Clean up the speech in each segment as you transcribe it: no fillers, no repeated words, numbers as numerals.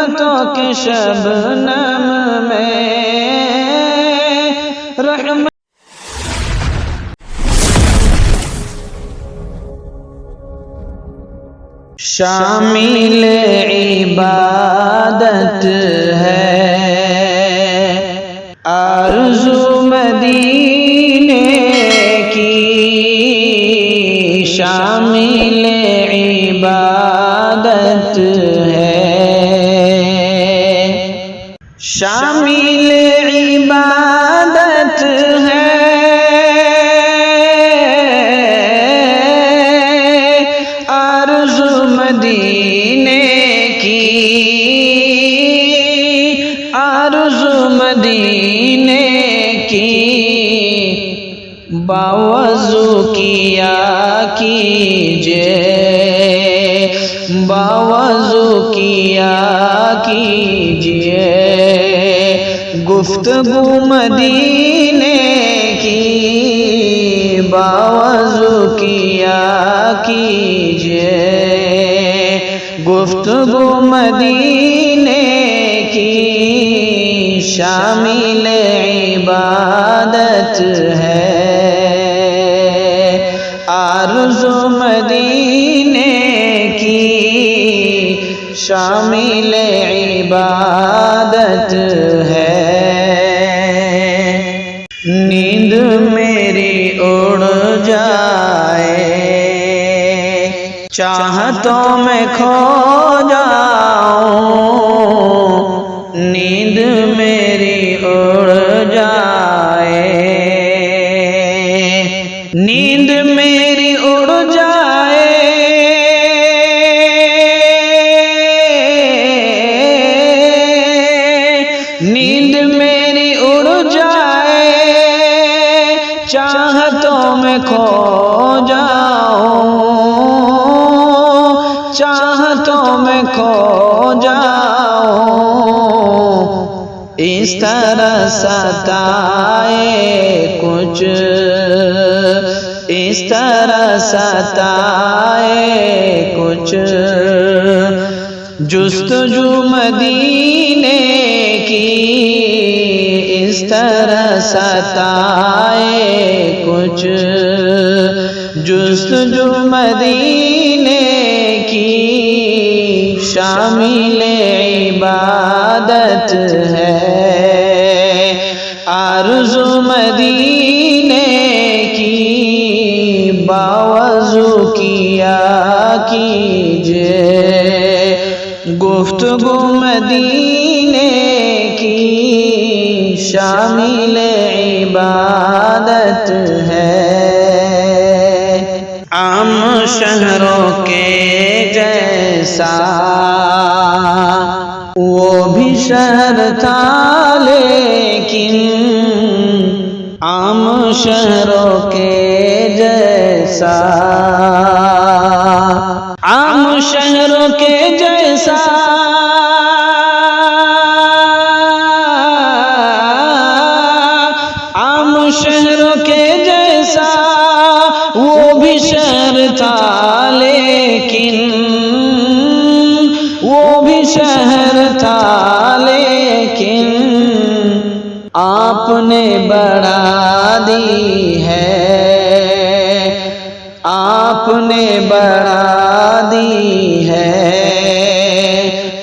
رحمتوں کے شبنم میں رحمت شامل عبادت ہے آرزو مدینے کی، شامل عبادت ہے، شامل عبادت ہے آرزو مدینے کی، آرزو مدینے کی، باوضو کیا کیجئے، باوضو کیا کیجئے، گفتگو مدینے کی، باوضو کیا کیجئے، گفتگو مدینے کی، شامل عبادت ہے آرزو مدینے کی، شامل عبادت ہے۔ نیند میری اڑ جائے، چاہتوں میں کھو جاؤں، نیند میری اڑ جائے، نیند میری اڑ جائے، نیند میری اڑ جائے، چاہتوں میں کھو جاؤں، چاہتوں میں کھو جاؤں، اس طرح ستائے کچھ، اس طرح ستائے کچھ، جستجو مدینے کی، اس طرح ستائے کچھ، جستجو مدینے کی، شامل عبادت ہے آرزو مدینے کی، باوضو کیا کیجئے، گفتگو مدینے کی، شامل عبادت ہے۔ عام شہروں کے جیسا وہ بھی شہر تھا لیکن، عام شہروں کے جیسا، عام شہروں کے جیسا، عام شہروں کے جیسا وہ بھی شہر تھا لیکن، وہ بھی شہر تھا لیکن، آپ نے بڑھا دی ہے، آپ نے بڑھا دی ہے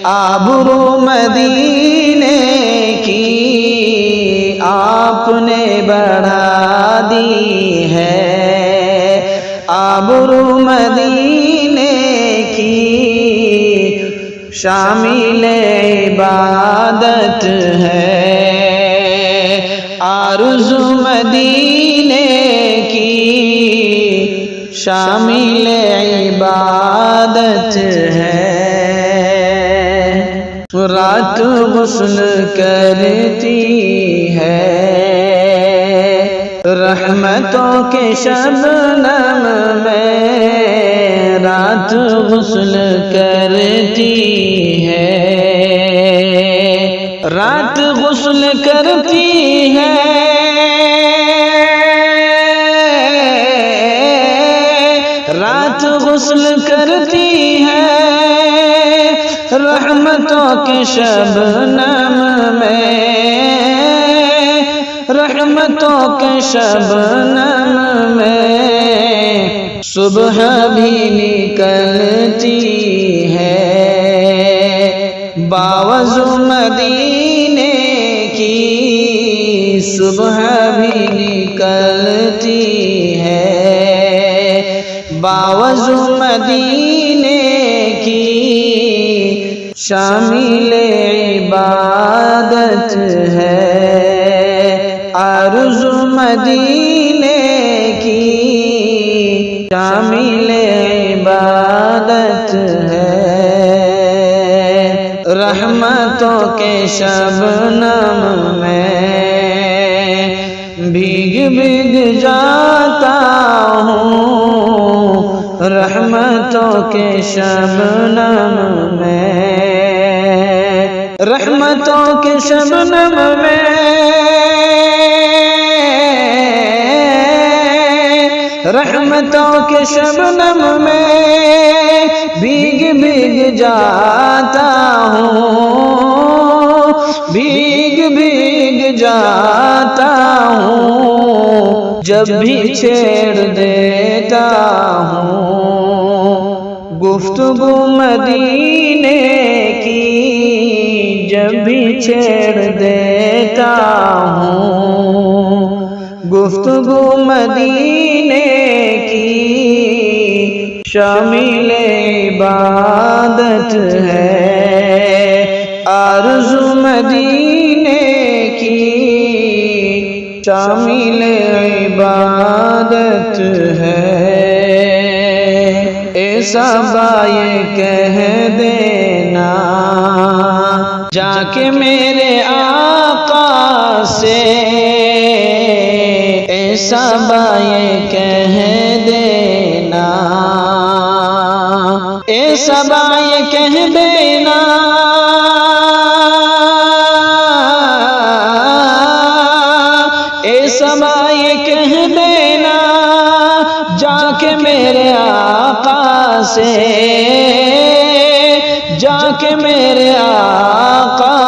آبرو مدینے کی، آپ نے بڑھا دی ہے آبرو مدینے کی، شامل عبادت ہے آرزو مدینے کی، شامل عبادت ہے۔ رات غسل کرتی ہے رحمتوں کے شبنم میں، رات غسل کرتی ہے، رات غسل کرتی ہے، رات غسل کرتی ہے، رحمتوں کے شبنم میں، رحمتوں کے شبنم میں صبح بھی نکلتی ہے، باوضو مدینے کی صبح بھی نکلتی ہے، باوضو مدینے کی شامل عبادت ہے، آرزو مدینے کی شامل عبادت ہے، رحمتوں کے شبنم میں بھیگ بھیگ جاتا ہوں، رحمتوں کے شبنم میں، رحمتوں کے شبنم میں، رحمتوں کے شبنم میں بھیگ بھیگ جاتا ہوں، بھیگ بھیگ جاتا ہوں، جب بھی چھیڑ دیتا ہوں گفتگو مدینے کی، جب بھی چھیڑ دیتا ہوں گفتگو مدینے کی شامل عبادت ہے، آرزو مدینے کی شامل عبادت ہے، ایسا بائے کہہ دینا جا کے میرے آقا سے، ایسا بائے کہہ دینا، ایسا بائے کہہ دینا، ایسا بائے کہہ دینا جا کے میرے آقا سے، جا کے میرے آقا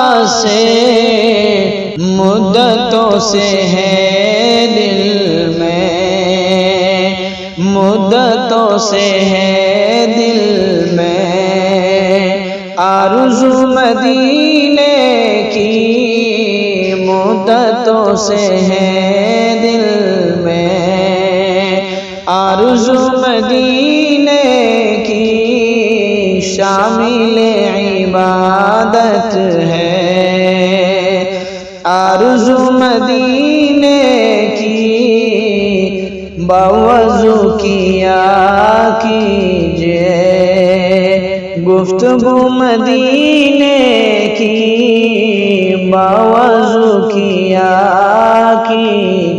سے، مدتوں سے ہے دل میں، مدتوں سے ہے دل میں آرزو مدینے کی، مدتوں سے ہے دل میں آرزو مدینے کی شامل عبادت ہے، آرزو مدینے کی باوضو کیا کیجئے، گفتگو مدینے کی باوضو کیا کیجئے۔